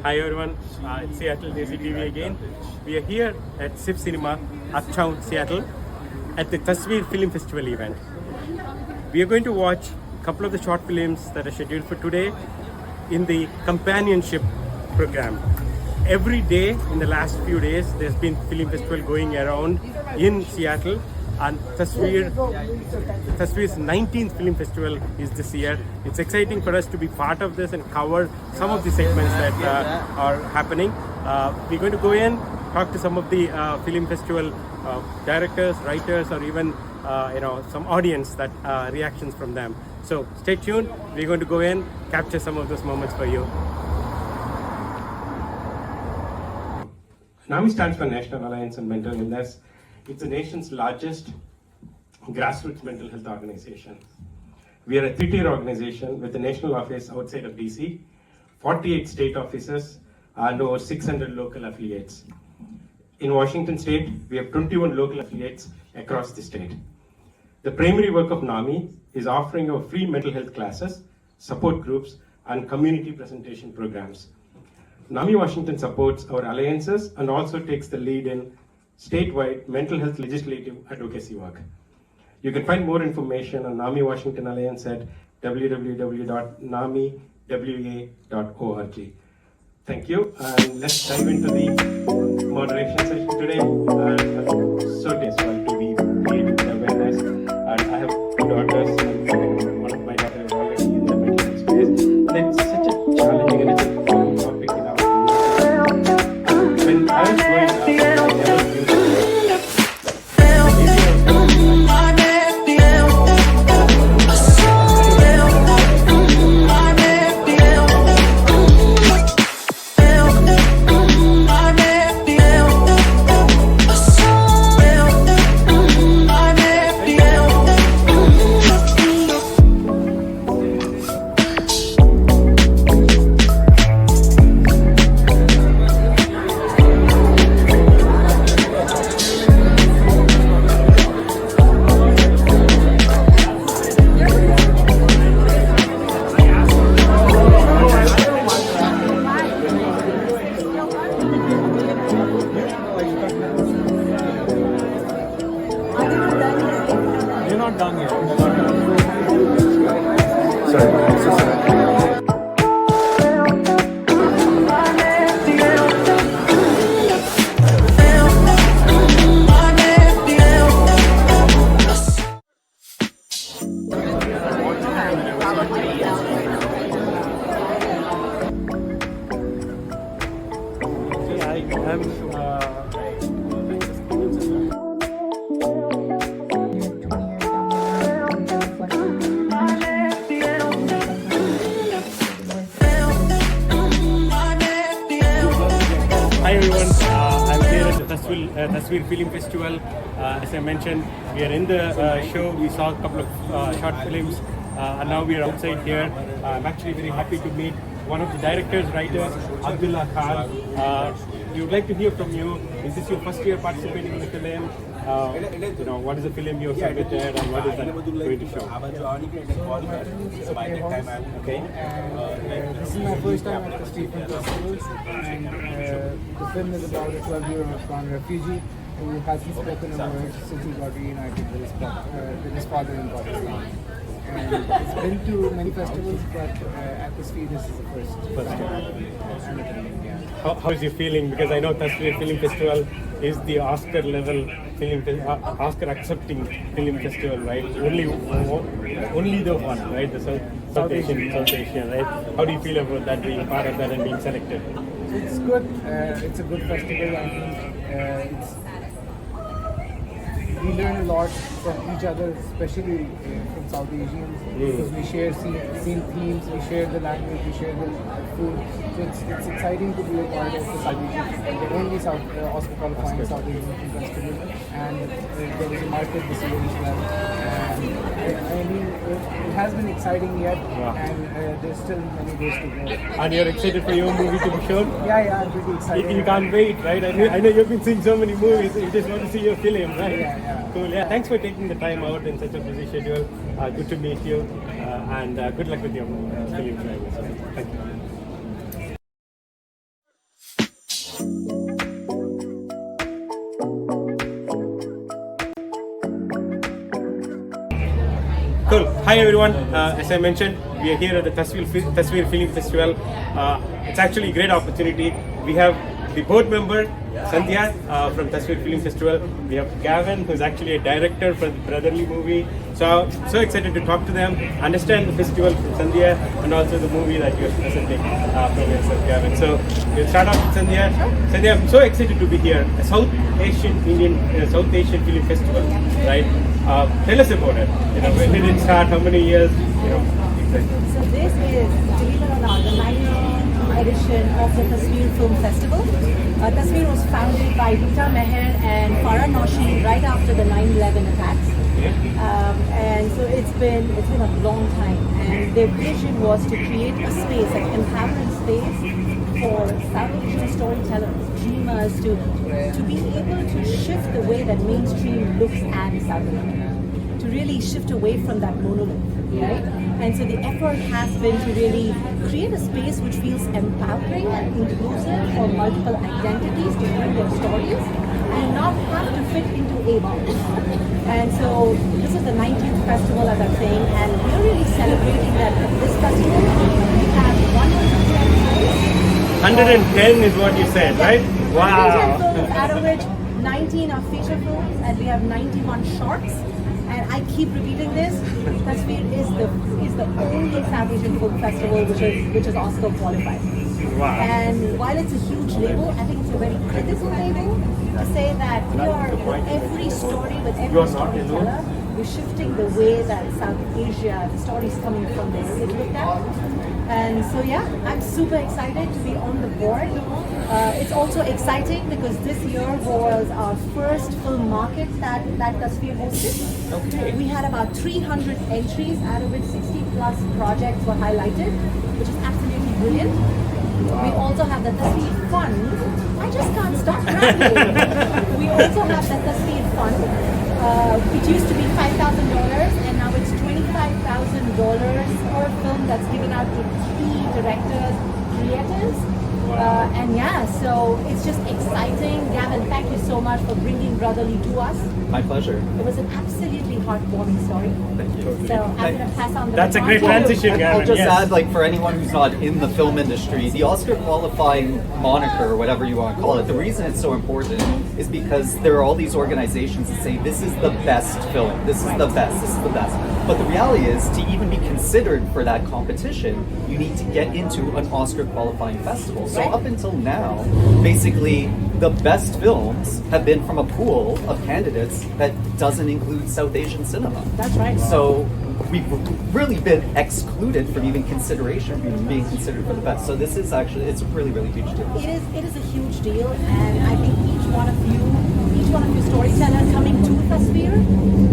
Hi everyone, it's Seattle Desi TV again. We are here at SIF Cinema, Uptown, Seattle, at the Tasveer Film Festival event. We are going to watch a couple of the short films that are scheduled for today in the companionship program. Every day in the last few days, there's been film festival going around in Seattle, and Tasveer's 19th film festival is this year. It's exciting for us to be part of this and cover some of the segments that are happening. We're going to go in, talk to some of the film festival directors, writers, or even some audience that reactions from them. So stay tuned. We're going to go in, capture some of those moments for you. NAMI stands for National Alliance on Mental Illness. It's the nation's largest grassroots mental health organization. We are a three-tier organization with a national office outside of DC, 48 state offices, and over 600 local affiliates. In Washington state, we have 21 local affiliates across the state. The primary work of NAMI is offering our free mental health classes, support groups, and community presentation programs. NAMI Washington supports our alliances and also takes the lead in statewide mental health legislative advocacy work. You can find more information on NAMI Washington Alliance at www.namiwa.org. Thank you, and let's dive into the moderation session today. I'm so desperate to be creating awareness, and I have two daughters, and one of my daughters is already in the mental health space. And it's such a challenging and it's a common topic in our community. When I was growing up, I never knew that. Hi everyone, I'm here at the Tasveer Film Festival. As I mentioned, we are in the show. We saw a couple of short films and now we are outside here. I'm actually very happy to meet one of the directors, writers, Abdullah Khan. We would like to hear from you. Is this your first year participating in the film? What is the film you submitted and what is that going to show? Okay. This is my first time at the Street Film Festival, and the film is about a 12-year-old Afghan refugee who hasn't spoken a word since he got reunited with his father in Pakistan. And it's been to many festivals, but at Tasveer this is the first time I'm attending. Yeah. How is you feeling? Because I know Tasveer Film Festival is the Oscar level Oscar accepting film festival, right? Only the one, right? The South Asian, right? How do you feel about that, being part of that and being selected? It's good. It's a good festival. I think we learn a lot from each other, especially from South Asians, because we share same themes, we share the language, we share the food. So it's exciting to be a part of the South Asian, the only Oscar qualifying South Asian film festival, and there is a market this year as well. And I mean, it has been exciting yet, and there's still many days to go. And you're excited for your movie to be shown? Yeah, I'm pretty excited. You can't wait, right? I know you've been seeing so many movies, you just want to see your film, right? Yeah. Cool. Yeah. Thanks for taking the time out in such a busy schedule. Good to meet you, and good luck with your film trial. So, thank you. Cool. Hi everyone. As I mentioned, we are here at the Tasveer Film Festival. It's actually a great opportunity. We have the board member Sandhya from Tasveer Film Festival. We have Gavin, who's actually a director for the Brotherly movie. So excited to talk to them, understand the festival from Sandhya, and also the movie that you're presenting from yourself, Gavin. So we'll start off with Sandhya. Sandhya, I'm so excited to be here. A South Asian Film Festival, right? Tell us about it. When did it start? How many years? So this is, believe it or not, the 19th edition of the Tasveer Film Festival. Tasveer was founded by Rita Meher and Farah Nosheen right after the 9/11 attacks. And so it's been a long time. And their vision was to create a space, an empowering space for South Asian storytellers, dreamers, to be able to shift the way that mainstream looks at South Asia, to really shift away from that monolith, right? And so the effort has been to really create a space which feels empowering and inclusive for multiple identities to bring their stories and not have to fit into a box. And so this is the 19th festival, as I'm saying, and we're really celebrating that at this festival we have 110 films. 110 is what you said, right? Wow. 110 films, out of which 19 are feature films, and we have 91 shorts. And I keep repeating this, Tasveer is the only South Asian film festival which is Oscar qualified. Wow. And while it's a huge label, I think it's a very critical label to say that we are, every story with every storyteller, we're shifting the way that South Asia, the stories coming from there, is looked at. And so yeah, I'm super excited to be on the board. It's also exciting because this year was our first film market that Tasveer hosted. Okay. We had about 300 entries, out of which 60 plus projects were highlighted, which is absolutely brilliant. We also have the Tasveer Fund. I just can't stop rambling. We also have the Tasveer Fund. It used to be $5,000 and now it's $25,000 per film that's given out to key directors, creators. And yeah, so it's just exciting. Gavin, thank you so much for bringing Brotherly to us. My pleasure. It was an absolutely heartwarming story. Thank you. So I'm going to pass on the That's a great baton to you. transition, Gavin. I'll just yes. add, for anyone who's not in the film industry, the Oscar qualifying moniker, or whatever you want to call it, the reason it's so important is because there are all these organizations that say this is the best film, this is the best, this is the best. But the reality is, to even be considered for that competition, you need to get into an Oscar qualifying festival. So up until now, basically, the best films have been from a pool of candidates that doesn't include South Asian cinema. That's right. So we've really been excluded from even consideration from being considered for the best. So this is actually, it's a really, really huge deal. It is a huge deal, and I think each one of you storytellers coming to Tasveer,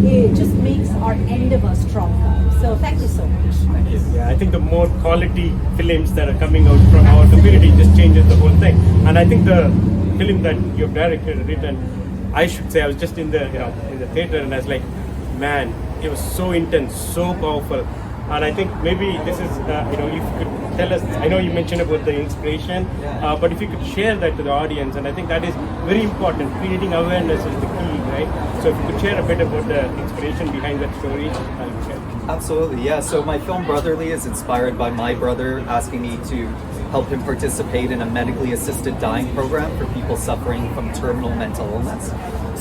it just makes our endeavor stronger. So thank you so much. Thank you. Yeah, I think the more quality films that are coming out from our community just changes the whole thing. And I think the film that you've directed and written, I should say, I was just in the theater and I was like, man, it was so intense, so powerful. And I think maybe this is, if you could tell us, I know you mentioned about the inspiration, but if you could share that to the audience, and I think that is very important. Creating awareness is the key, right? So if you could share a bit about the inspiration behind that story, I'll share. Absolutely, yeah. So my film Brotherly is inspired by my brother asking me to help him participate in a medically assisted dying program for people suffering from terminal mental illness.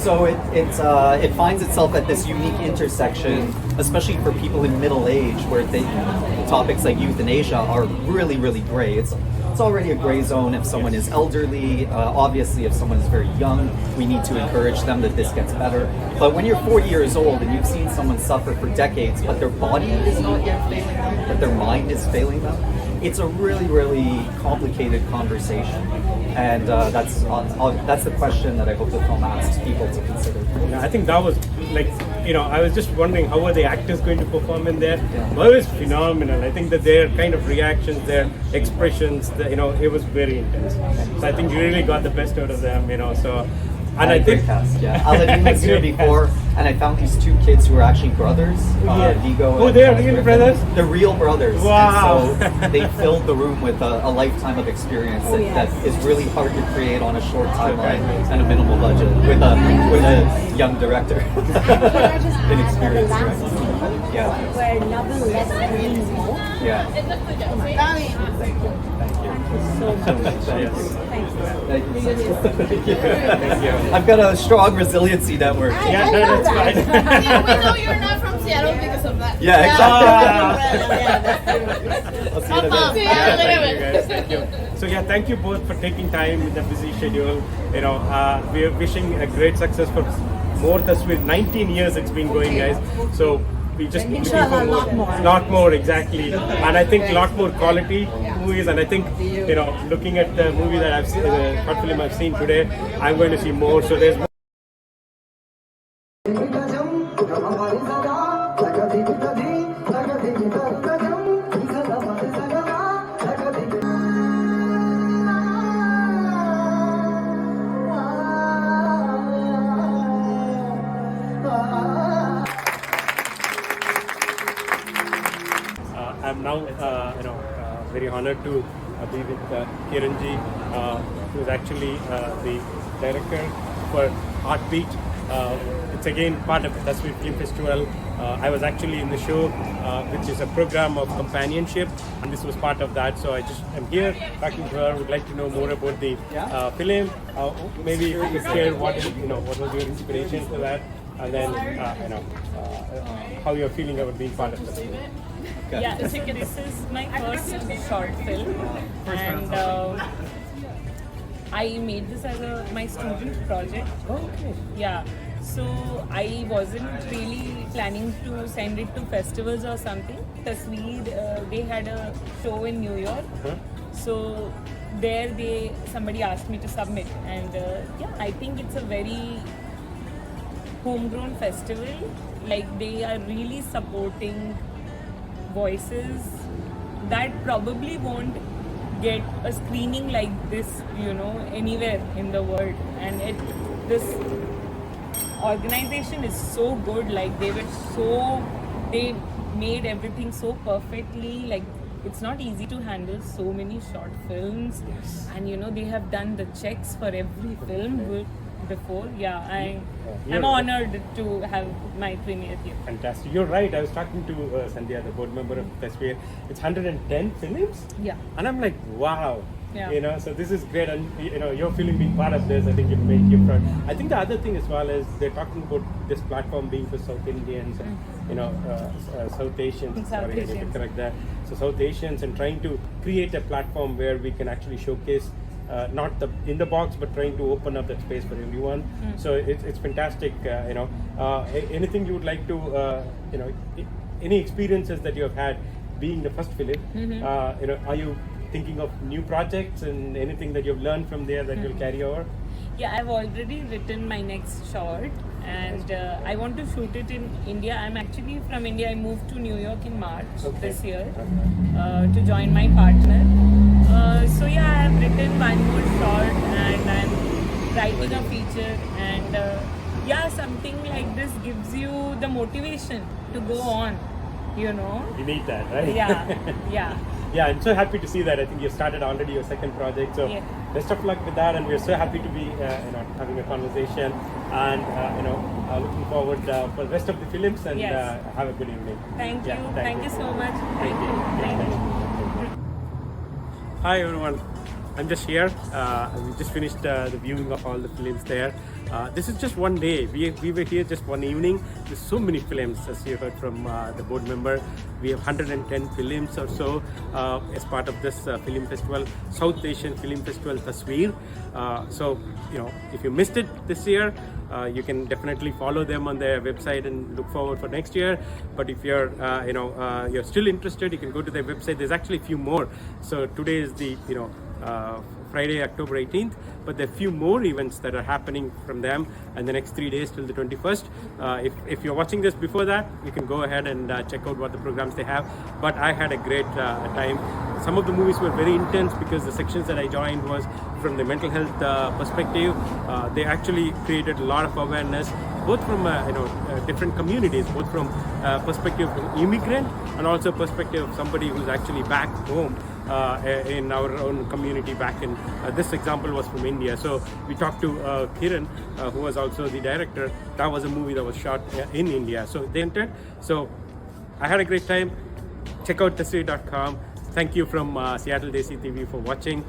So it finds itself at this unique intersection, especially for people in middle age, where topics like euthanasia are really, really gray. It's already a gray zone if someone is elderly. Obviously, if someone is very young, we need to encourage them that this gets better. But when you're 40 years old and you've seen someone suffer for decades, but their body is not yet failing them, but their mind is failing them, it's a really, really complicated conversation. And that's the question that I hope the film asks people to consider. Yeah, I think that was I was just wondering how are the actors going to perform in there. Well, it was phenomenal. I think that their kind of reactions, their expressions, it was very intense. So I think you really got the best out of them, so. And I think cast, Aladdin was here before, and I found these two kids who are actually brothers. Vigo. Oh, they're real brothers? They're real brothers. Wow. And so they filled the room with a lifetime of experience that is really hard to create on a short timeline and a minimal budget with a young director. Inexperienced director. Yeah. Where nothing less means more. Yeah. Thank you so much. Thank you. I've got a strong resiliency network. Yeah, no, that's fine. We know you're not from Seattle because of that. Yeah, exactly. I'll see you in a bit. Thank you. So thank you both for taking time in the busy schedule. We're wishing a great success for more Tasveer. 19 years it's been going, guys. So we just Inshallah, a lot more, exactly. And I think a lot more quality movies. And I think looking at the movie that I've seen, the short film I've seen today, I'm going to see more. So there's more. I'm now, very honored to be with Kiranji, who is actually the director for Heartbeat. It's again part of the Tasveer Film Festival. I was actually in the show, which is a program of companionship, and this was part of that. So I'm here talking to her. Would like to know more about the film. Maybe if you could share what was your inspiration for that, and then how you're feeling about being part of this. Yeah, so this is my first short film, and I made this as my student project. Okay. Yeah, so I wasn't really planning to send it to festivals or something. Tasveer, they had a show in New York, so there somebody asked me to submit, and I think it's a very homegrown festival. Like, they are really supporting voices that probably won't get a screening like this, anywhere in the world. And this organization is so good. Like, they made everything so perfectly. Like, it's not easy to handle so many short films, and they have done the checks for every film before. I'm honored to have my premiere here. Fantastic. You're right. I was talking to Sandhya, the board member of Tasveer. It's 110 films. Yeah. And I'm like, wow. Yeah. So this is great, and you're feeling being part of this. I think it'll make you proud. I think the other thing as well is they're talking about this platform being for South Indians, and, South Asians. South I need to Asians. correct that. So South Asians, and trying to create a platform where we can actually showcase. Not in the box, but trying to open up that space for everyone. So it's fantastic. Anything you would like to, any experiences that you have had being the first film? Are you thinking of new projects and anything that you've learned from there that you'll carry over? Yeah, I've already written my next short, and I want to shoot it in India. I'm actually from India. I moved to New York in March this year to join my partner. So I have written one more short, and I'm writing a feature, and something like this gives you the motivation to go on. you know. You need that, right? Yeah. Yeah, I'm so happy to see that. I think you started already your second project. So Yeah. best of luck with that, and we're so happy to be having a conversation, and looking forward for the rest of the films, and Yes. have a good evening. Thank you. Yeah, Thank you so much. Thank you. Thank you. Hi everyone, I'm just here. We just finished the viewing of all the films there. This is just one day. We were here just one evening. There's so many films, as you heard from the board member. We have 110 films or so as part of this film festival, South Asian Film Festival Tasveer. So, if you missed it this year, you can definitely follow them on their website and look forward for next year. But if you're you're still interested, you can go to their website. There's actually a few more. So today is the Friday, October 18th, but there are a few more events that are happening from them in the next 3 days till the 21st. If you're watching this before that, you can go ahead and check out what the programs they have. But I had a great time. Some of the movies were very intense because the sections that I joined was from the mental health perspective. They actually created a lot of awareness, both from different communities, both from perspective of immigrant and also perspective of somebody who's actually back home in our own community back in this example was from India. So we talked to Kiran, who was also the director. That was a movie that was shot in India. So they entered. So I had a great time. Check out Tasveer.com. Thank you from Seattle Desi TV for watching.